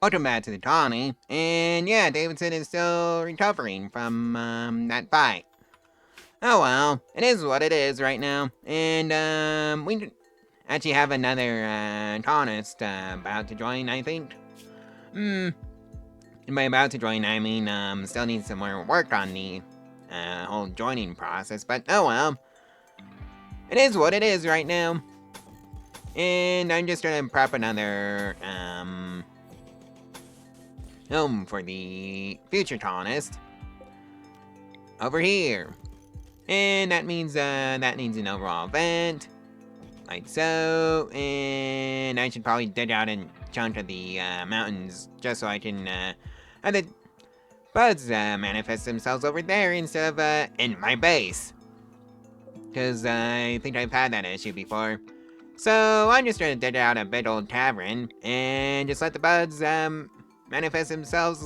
Welcome back to the colony, and yeah, Davidson is still recovering from, that fight. Oh well, it is what it is right now, and, we actually have another, colonist, about to join, I think. And by about to join, I mean, still needs some more work on the, whole joining process, but oh well. It is what it is right now. And I'm just gonna prep another, home for the future colonist over here. And that means, that needs an overall vent, like so, and I should probably dig out a chunk of the, mountains, just so I can, have the buds, manifest themselves over there instead of, in my base. Because I think I've had that issue before. So I'm just gonna dig out a big old cavern, and just let the buds, manifest themselves,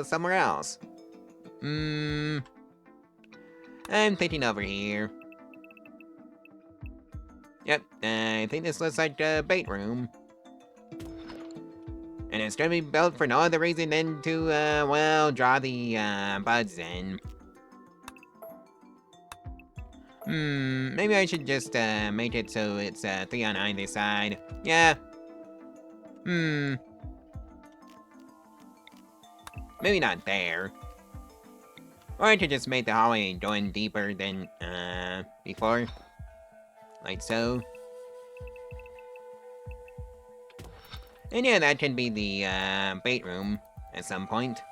somewhere else. I'm thinking over here. Yep, I think this looks like a bait room. And it's gonna be built for no other reason than to, well, draw the, buds in. Maybe I should just, make it so it's, 3 on either side. Yeah. Maybe not there. Or I could just make the hallway go in deeper than, before. Like so. And yeah, that can be the, bait room at some point.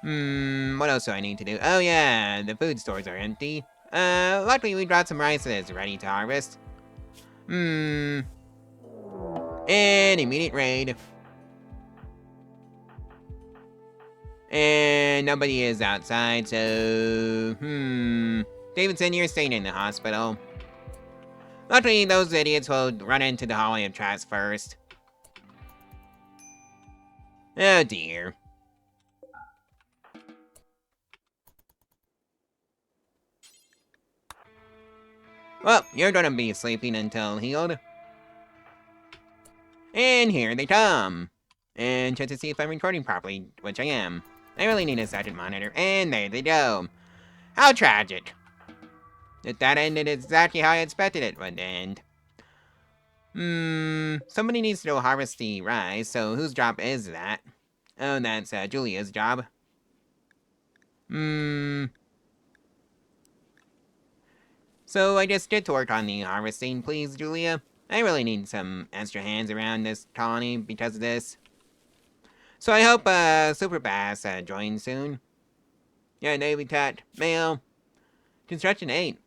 What else do I need to do? Oh yeah, the food stores are empty. Luckily we got some rice that is ready to harvest. An immediate raid. And nobody is outside, so... Davidson, you're staying in the hospital. Luckily, those idiots will run into the hallway of trash first. Oh dear. Well, you're gonna be sleeping until healed. And here they come. And check to see if I'm recording properly, which I am. I really need a second monitor, and there they go. How tragic. That ended exactly how I expected it would end. Somebody needs to go harvest the rice, so whose job is that? Oh, that's Julia's job. So I just get to work on the harvesting, please, Julia. I really need some extra hands around this colony because of this. So I hope Super Bass joins soon. Yeah, Navy Tat, Mail. Construction 8.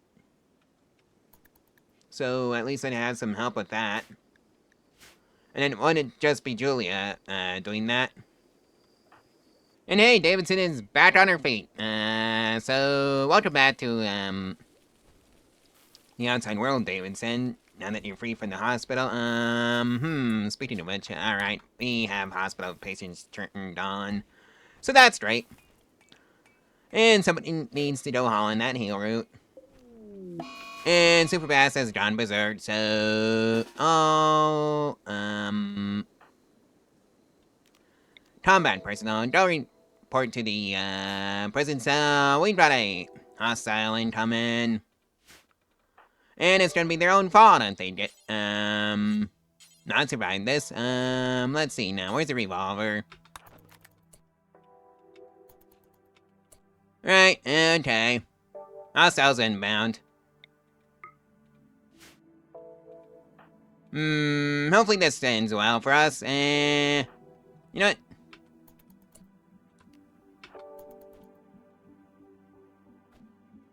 So at least I have some help with that. And then it wouldn't just be Julia doing that. And hey, Davidson is back on her feet. So welcome back to the outside world, Davidson. Now that you're free from the hospital. Speaking of which, alright, we have hospital patients turned on. So that's great. And somebody needs to go hauling that heal route. And Superbass has gone berserk, so... combat personnel, go report to the, prison cell. We've got a hostile incoming. And it's gonna be their own fault if they get, not survive this. Let's see now, where's the revolver? Right, okay. Hostiles inbound. Hopefully this ends well for us, you know what?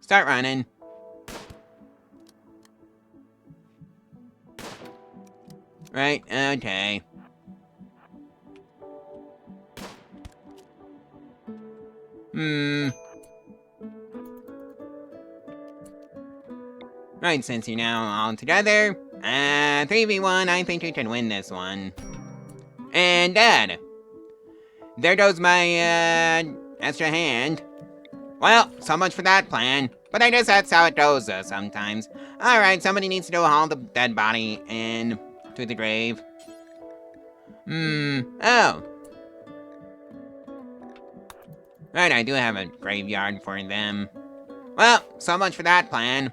Start running. Right, okay. Right, since you're now all together, 3v1, I think we can win this one. And Dad! There goes my, extra hand. Well, so much for that plan. But I guess that's how it goes, sometimes. Alright, somebody needs to go haul the dead body in to the grave. Oh. Right, I do have a graveyard for them. Well, so much for that plan.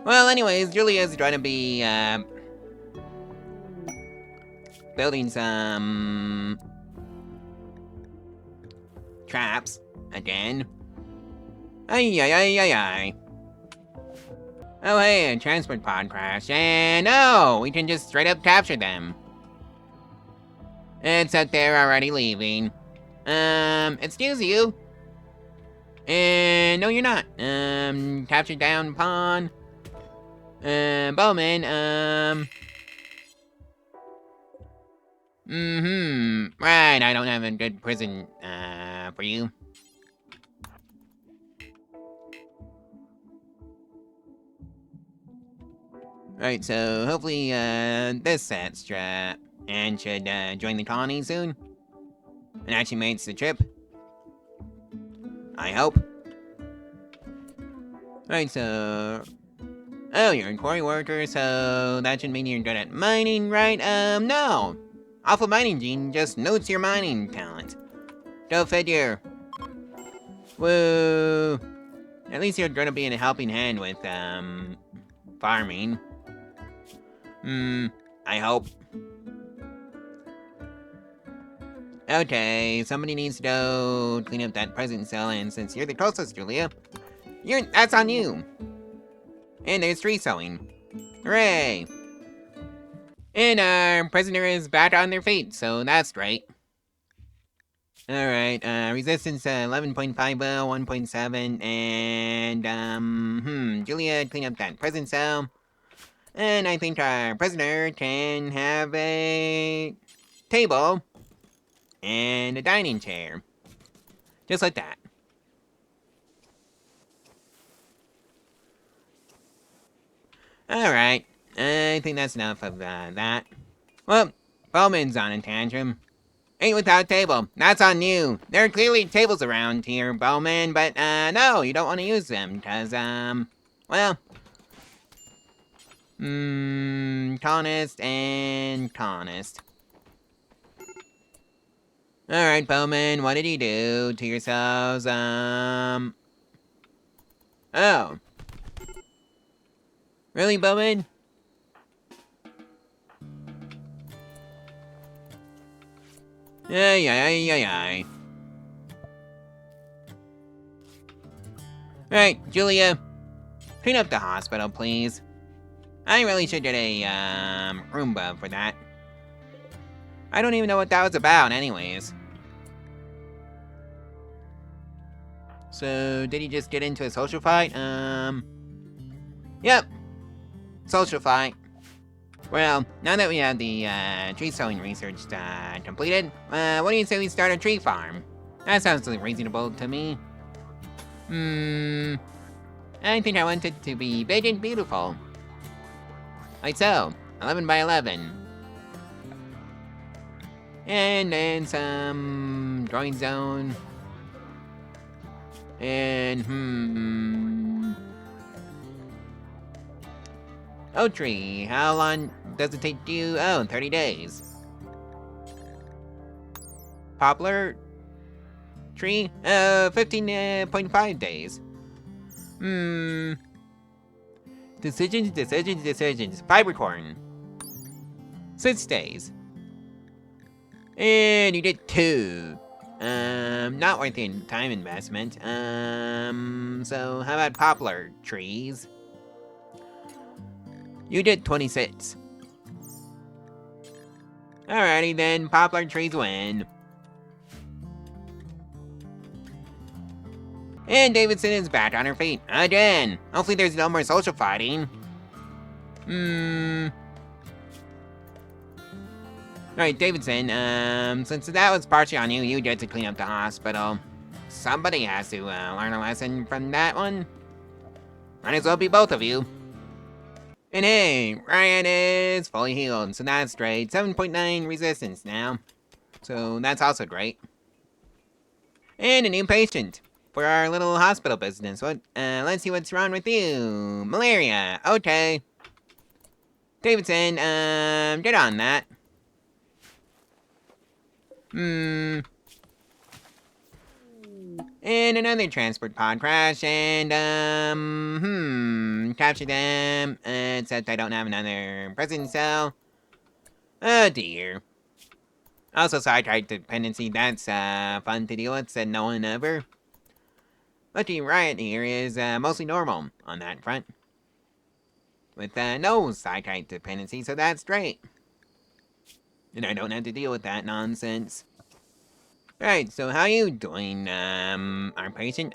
Well, anyways, Julia's trying to be, building some traps again. Ay, ay, ay, ay, ay. Oh, hey, a transport pod crashed, and oh, we can just straight up capture them. Except they're already leaving. Excuse you. And no, you're not. Captured down pawn. Bowman, right, I don't have a good prison, for you. Right, so hopefully, this sets and should, join the colony soon. And actually makes the trip. I hope. Right, so... Oh, you're a quarry worker, so that should mean you're good at mining, right? No! Alpha Mining Gene just notes your mining talent. Go figure. Woo! At least you're gonna be in a helping hand with, farming. I hope. Okay, somebody needs to go clean up that present cell, and since you're the closest, Julia, that's on you. And there's tree sewing. Hooray! And our prisoner is back on their feet, so that's great. Alright, resistance 11.5, 1.7, and, Julia, clean up that present cell. And I think our prisoner can have a table and a dining chair. Just like that. Alright, I think that's enough of that. Well, Bowman's on a tantrum. Ain't without table. That's on you. There are clearly tables around here, Bowman, but no, you don't want to use them, because, well... colonist and colonist. Alright, Bowman, what did you do to yourselves? Oh. Really, Bowman? Ay, ay, ay, ay. Alright, Julia. Clean up the hospital, please. I really should get a, Roomba for that. I don't even know what that was about, anyways. So, did he just get into a social fight? Yep. Social fight. Well, now that we have the, tree sowing research, completed, what do you say we start a tree farm? That sounds reasonable to me. I think I want it to be big and beautiful. Like so, 11 by 11. And then some drawing zone. And, Oak tree, how long does it take you? Oh, 30 days. Poplar tree? 15.5 days. Decisions. Fibercorn. 6 days. And you did 2. Not worth the time investment. So how about poplar trees? You did 26. Alrighty then, poplar trees win. And Davidson is back on her feet again. Hopefully there's no more social fighting. Alright, Davidson, since that was partially on you, you get to clean up the hospital. Somebody has to learn a lesson from that one. Might as well be both of you. And hey, Ryan is fully healed, so that's great. 7.9 resistance now. So that's also great. And a new patient for our little hospital business. Let's see what's wrong with you. Malaria, okay. Davidson, get on that. And another transport pod crash, and, capture them, except I don't have another prison cell. Oh dear. Also, sidetrack dependency, that's, fun to deal with, said no one ever. But the riot here is, mostly normal on that front. With, no sidetrack dependency, so that's great. And I don't have to deal with that nonsense. Right, so how you doing, our patient?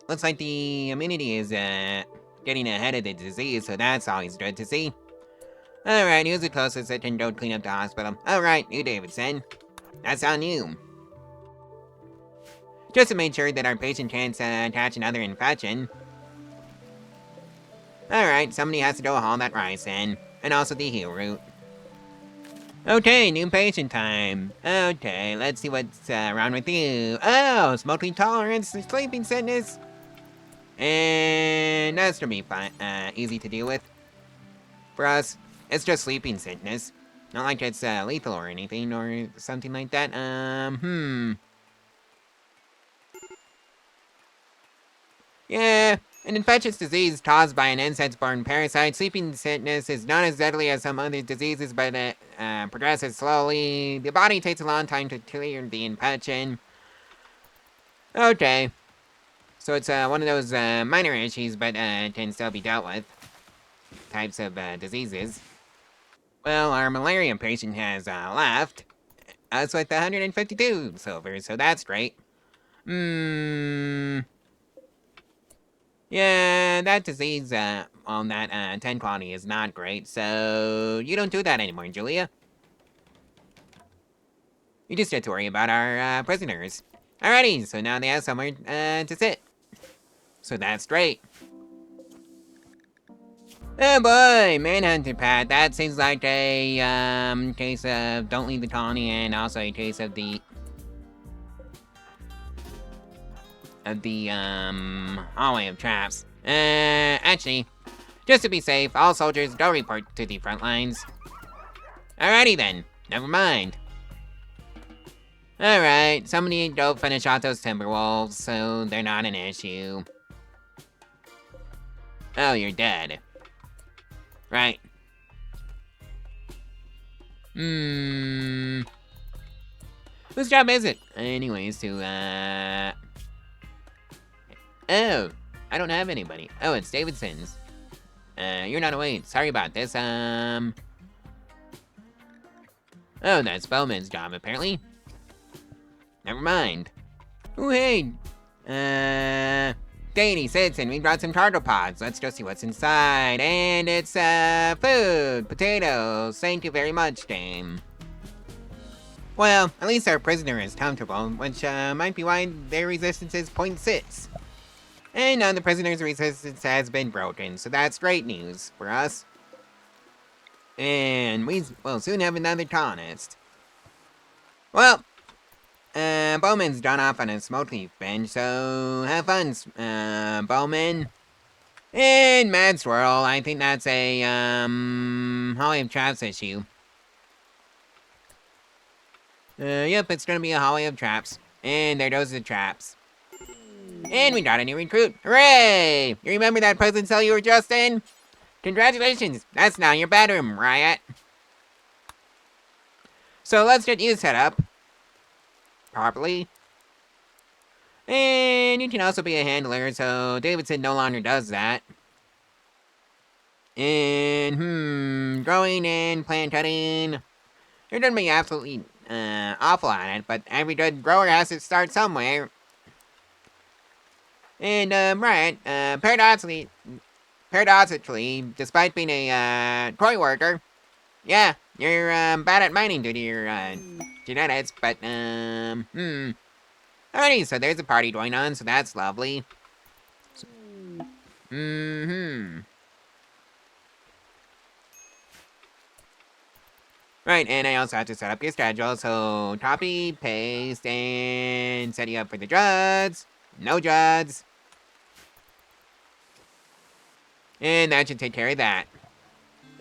Looks like the immunity is, getting ahead of the disease, so that's always good to see. Alright, who's the closest that can go clean up the hospital? Alright, you Davidson. That's on you. Just to make sure that our patient can't, catch another infection. Alright, somebody has to go haul that rice in. And also the heal root. Okay, new patient time. Okay, let's see what's wrong with you. Oh, smoking tolerance, sleeping sickness. And that's gonna be fine, easy to deal with. For us, it's just sleeping sickness. Not like it's lethal or anything or something like that. Yeah, an infectious disease caused by an insect-borne parasite. Sleeping sickness is not as deadly as some other diseases, but it progresses slowly. The body takes a long time to clear the infection. Okay. So it's one of those minor issues, but can still be dealt with. Types of diseases. Well, our malaria patient has left. Us with 152 silver, so that's great. Yeah, that disease on that 10 quality is not great, so you don't do that anymore, Julia. You just have to worry about our prisoners. Alrighty, so now they have somewhere to sit. So that's great. Oh boy, Manhunter Pat, that seems like a case of don't leave the colony and also a case of the hallway of traps. Actually, just to be safe, all soldiers go report to the front lines. Alrighty then, never mind. Alright, somebody go finish off those Timberwolves, so they're not an issue. Oh, you're dead. Right. Whose job is it? Anyways, to, Oh, I don't have anybody. Oh, it's Davidson's. You're not awake. Sorry about this, Oh, that's Bowman's job, apparently. Never mind. Ooh, hey. Danny, Citizen, we brought some cargo pods. Let's go see what's inside. And it's, food, potatoes. Thank you very much, Dame. Well, at least our prisoner is comfortable, which, might be why their resistance is 0.6. And now the prisoner's resistance has been broken, so that's great news for us. And we will soon have another colonist. Well, Bowman's gone off on a smoke leaf bench, so have fun, Bowman. And Mad Swirl, I think that's a, hallway of traps issue. Yep, it's gonna be a hallway of traps. And there goes the traps. And we got a new recruit. Hooray! You remember that prison cell you were just in? Congratulations, that's now your bedroom, Riot. So let's get you set up properly. And you can also be a handler, so Davidson no longer does that. And, growing and plant cutting. You're gonna be absolutely, awful at it, but every good grower has to start somewhere. And, Riot, paradoxically, despite being a, quarry worker, yeah, you're, bad at mining due to your, genetics, but, Alrighty, so there's a party going on, so that's lovely. Right, and I also have to set up your schedule, so copy, paste, and set you up for the drugs. No drugs. And that should take care of that.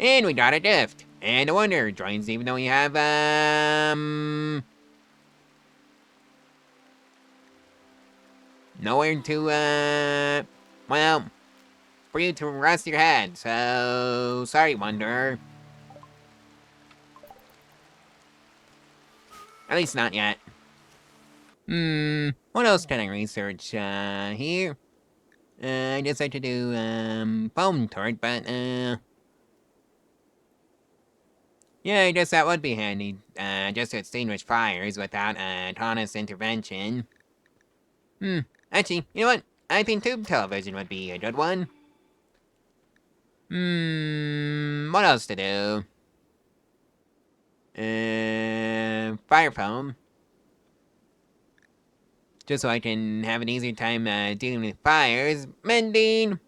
And we got a gift. And no wonder joins even though you have, nowhere to, well, for you to rest your head, so sorry, Wanderer. At least not yet. What else can I research, here? I just like to do, foam turret, but, yeah, I guess that would be handy, just to extinguish fires without, autonomous intervention. Actually, you know what? I think tube television would be a good one. What else to do? Fire foam. Just so I can have an easier time, dealing with fires. Mending!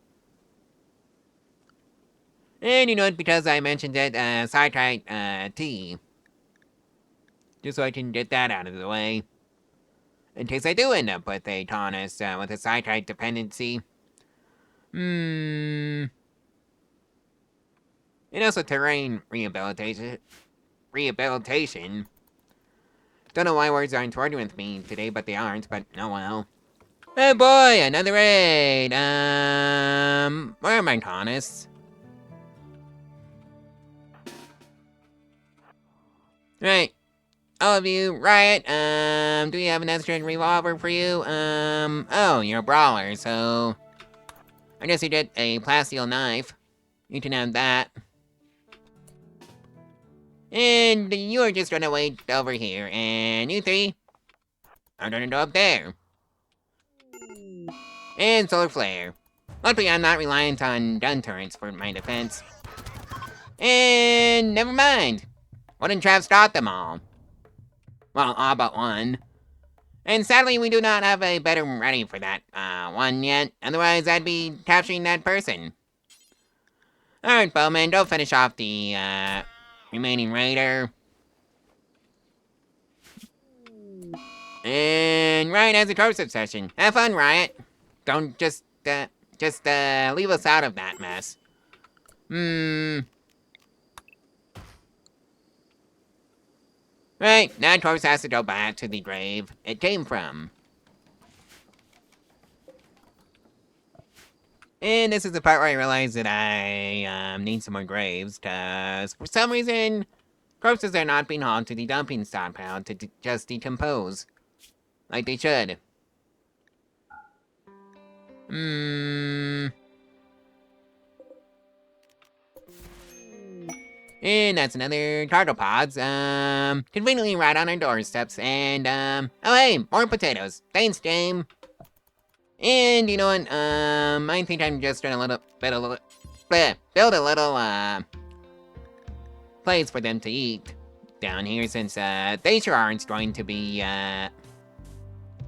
And you know what, because I mentioned it, Citrite, tea. Just so I can get that out of the way. In case I do end up with a Taunus, with a Citrite dependency. And also terrain rehabilitation. Don't know why words aren't working with me today, but they aren't, but oh well. Oh boy, another raid! Where are my Taunus? Right. All of you, Riot, do we have an extra revolver for you? Oh, you're a brawler, so... I guess you get a plasteel knife. You can have that. And you are just gonna wait over here, and you three are gonna go up there. And solar flare. Luckily, I'm not reliant on gun turrets for my defense. And never mind. Wooden traps got them all. Well, all but one. And sadly, we do not have a better ready for that one yet. Otherwise, I'd be capturing that person. Alright, Bowman, go finish off the remaining raider. And Riot has a corpse obsession. Have fun, Riot. Don't just leave us out of that mess. Right, now corpse has to go back to the grave it came from. And this is the part where I realize that I need some more graves, cause for some reason, corpses are not being hauled to the dumping stockpile to just decompose. Like they should. And that's another cargo pods, conveniently right on our doorsteps, and, oh hey, more potatoes. Thanks, James. And you know what, I think I'm just gonna build a little, place for them to eat down here, since, they sure aren't going to be,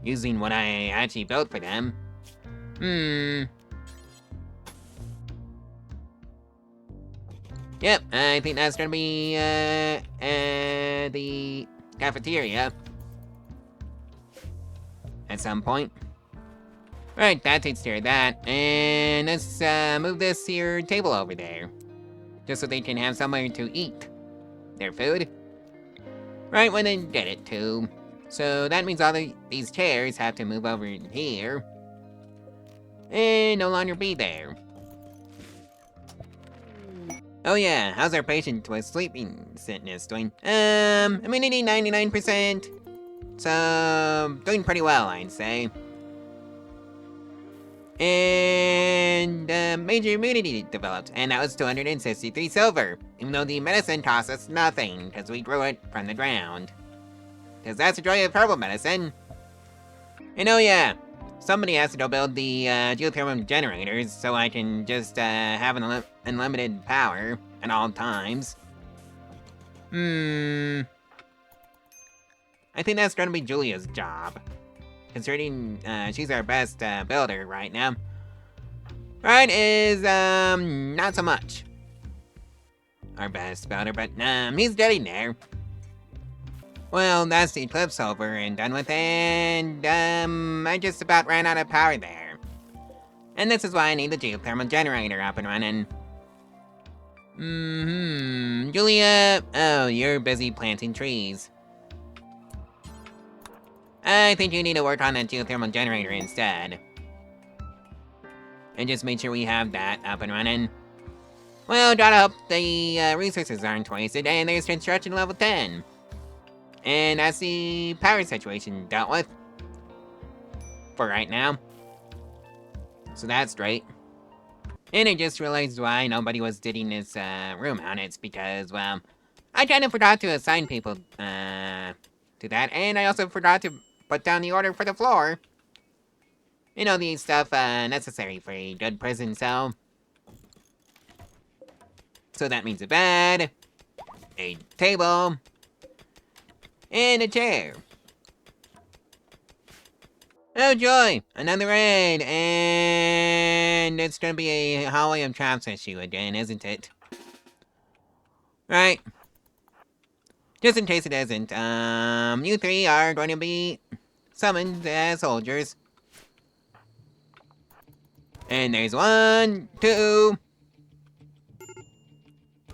using what I actually built for them. Yep, I think that's gonna be, the cafeteria. At some point. Right, that takes care of that. And let's, move this here table over there. Just so they can have somewhere to eat their food. Right, when they get it, too. So that means all these chairs have to move over here. And no longer be there. Oh yeah, how's our patient with sleeping sickness doing? Immunity 99%. So, doing pretty well, I'd say. And, major immunity developed, and that was 263 silver. Even though the medicine cost us nothing, because we grew it from the ground. Because that's the joy of herbal medicine. And oh yeah, somebody has to go build the geothermal generators so I can just have an unlimited power at all times. I think that's gonna be Julia's job. Considering she's our best builder right now. Right is not so much our best builder, but he's getting there. Well, that's the eclipse over and done with, and I just about ran out of power there. And this is why I need the geothermal generator up and running. Julia, oh, you're busy planting trees. I think you need to work on that geothermal generator instead. And just make sure we have that up and running. Well, gotta hope the resources aren't wasted, and there's construction level 10. And that's the power situation dealt with. For right now. So that's great. And I just realized why nobody was digging this room out. It's because, well, I kind of forgot to assign people to that, and I also forgot to put down the order for the floor. You know, the stuff necessary for a good prison cell. So that means a bed, a table, and a chair. Oh joy, another raid, and it's gonna be a hallway of traps issue again, isn't it? Right. Just in case it isn't, you three are going to be summoned as soldiers. And there's 1, 2,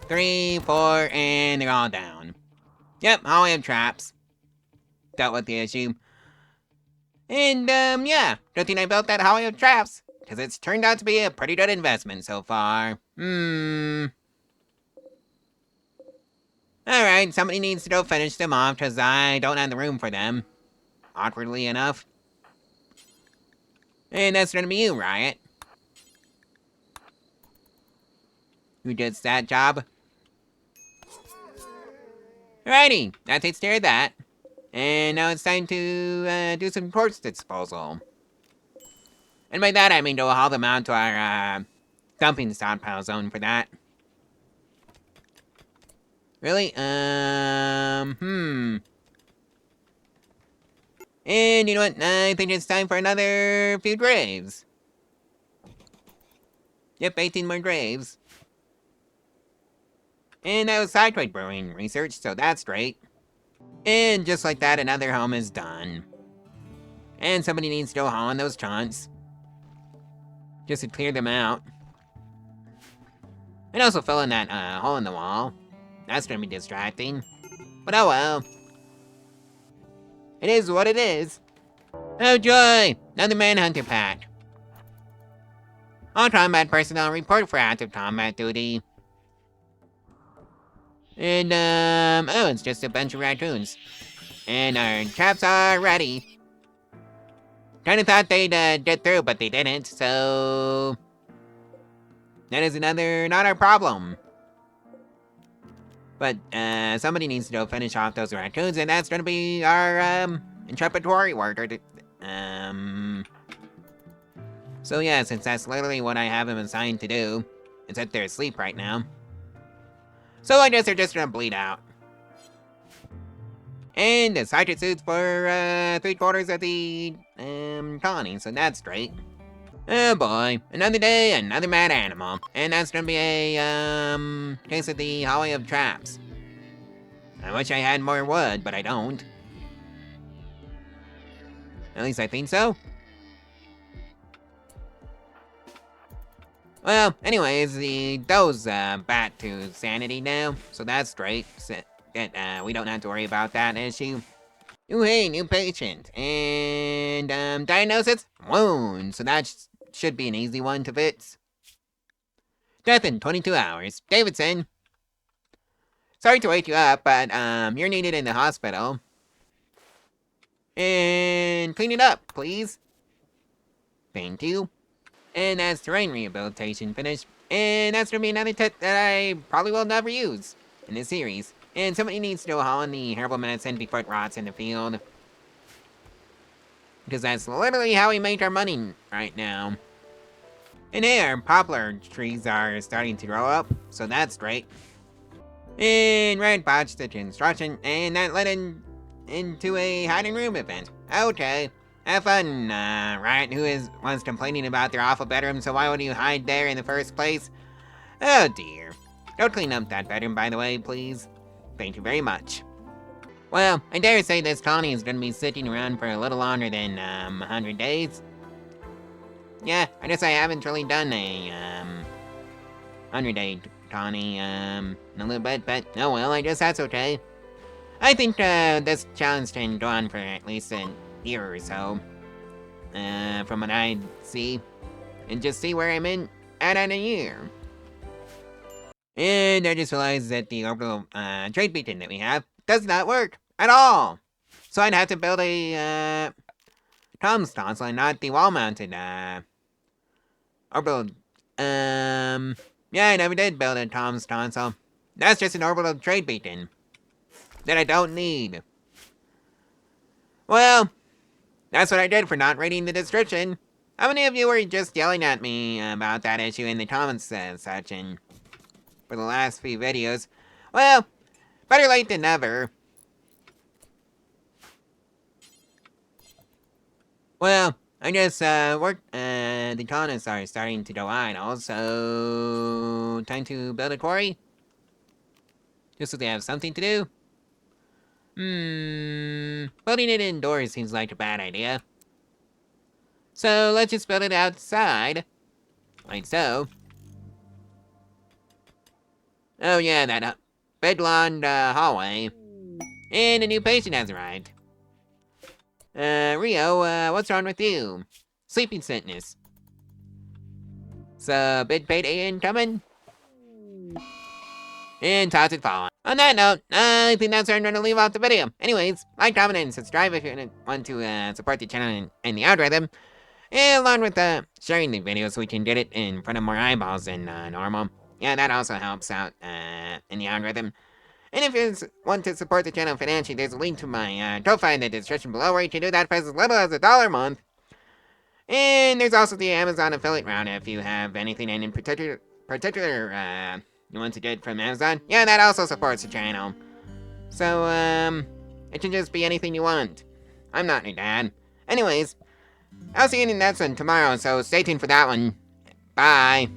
3, 4, and they're all down. Yep, hallway of traps. Dealt with the issue. And, yeah, good thing I built that hallway of traps, because it's turned out to be a pretty good investment so far. Alright, somebody needs to go finish them off, because I don't have the room for them. Awkwardly enough. And that's gonna be you, Riot. Who gets that job? Alrighty, that takes care of that. And now it's time to do some corpse disposal. And by that I mean to haul them out to our dumping stockpile zone for that. Really? And you know what? I think it's time for another few graves. Yep, 18 more graves. And that was sideways brewing research, so that's great. And just like that, another home is done. And somebody needs to go haul in those chunks. Just to clear them out. And also fill in that hole in the wall. That's gonna be distracting. But oh well. It is what it is. Oh joy! Another manhunter pack. All combat personnel report for active combat duty. And, oh, it's just a bunch of raccoons. And our traps are ready. Kinda thought they'd get through, but they didn't, so... that is another not our problem. But, somebody needs to go finish off those raccoons, and that's gonna be our, intrepidatory worker. So yeah, since that's literally what I have him assigned to do, except they're asleep right now. So I guess they're just gonna bleed out. And the sergeant suits for 3/4 of the colony, so that's great. Oh boy, another day, another mad animal. And that's gonna be a case of the hallway of traps. I wish I had more wood, but I don't. At least I think so. Well, anyways, those back to sanity now, so that's great. We don't have to worry about that issue. Ooh, hey, new patient. And, diagnosis? Wound, so that should be an easy one to fix. Death in 22 hours. Davidson. Sorry to wake you up, but, you're needed in the hospital. And clean it up, please. Thank you. And that's terrain rehabilitation finished. And that's gonna be another tip that I probably will never use in this series. And somebody needs to go haul in the herbal medicine before it rots in the field. Because that's literally how we make our money right now. And here, poplar trees are starting to grow up, so that's great. And Red botched the construction, and that led into a hiding room event. Okay. Have fun, Riot, who was complaining about their awful bedroom, so why would you hide there in the first place? Oh dear. Don't clean up that bedroom, by the way, please. Thank you very much. Well, I dare say this colony is gonna be sitting around for a little longer than, 100 days. Yeah, I guess I haven't really done a, 100-day Tawny, in a little bit, but oh well, I guess that's okay. I think, this challenge can go on for at least a year or so. From what I see. And just see where I'm at in a year. And I just realized that the orbital, trade beacon that we have does not work at all. So I'd have to build a, comms console and not the wall-mounted, orbital, yeah, I never did build a comms console. That's just an orbital trade beacon that I don't need. Well, that's what I did for not reading the description. How many of you were just yelling at me about that issue in the comments section for the last few videos? Well, better late than never. Well, I guess, the colonists are starting to go idle, so time to build a quarry? Just so they have something to do? Building it indoors seems like a bad idea. So let's just build it outside. Like so. Oh yeah, that big long hallway. And a new patient has arrived. Rio, what's wrong with you? Sleeping sickness. So, big payday incoming? And toss it falling. On that note, I think that's where I'm going to leave off the video. Anyways, like, comment, and subscribe if you want to support the channel and the algorithm. And along with sharing the video so we can get it in front of more eyeballs than normal. Yeah, that also helps out in the algorithm. And if you want to support the channel financially, there's a link to my Ko-Fi in the description below where you can do that for as little as $1 a month. And there's also the Amazon affiliate round if you have anything in particular you want to get from Amazon. Yeah, that also supports the channel. So, it can just be anything you want. I'm not your dad. Anyways, I'll see you in the next one tomorrow, so stay tuned for that one. Bye.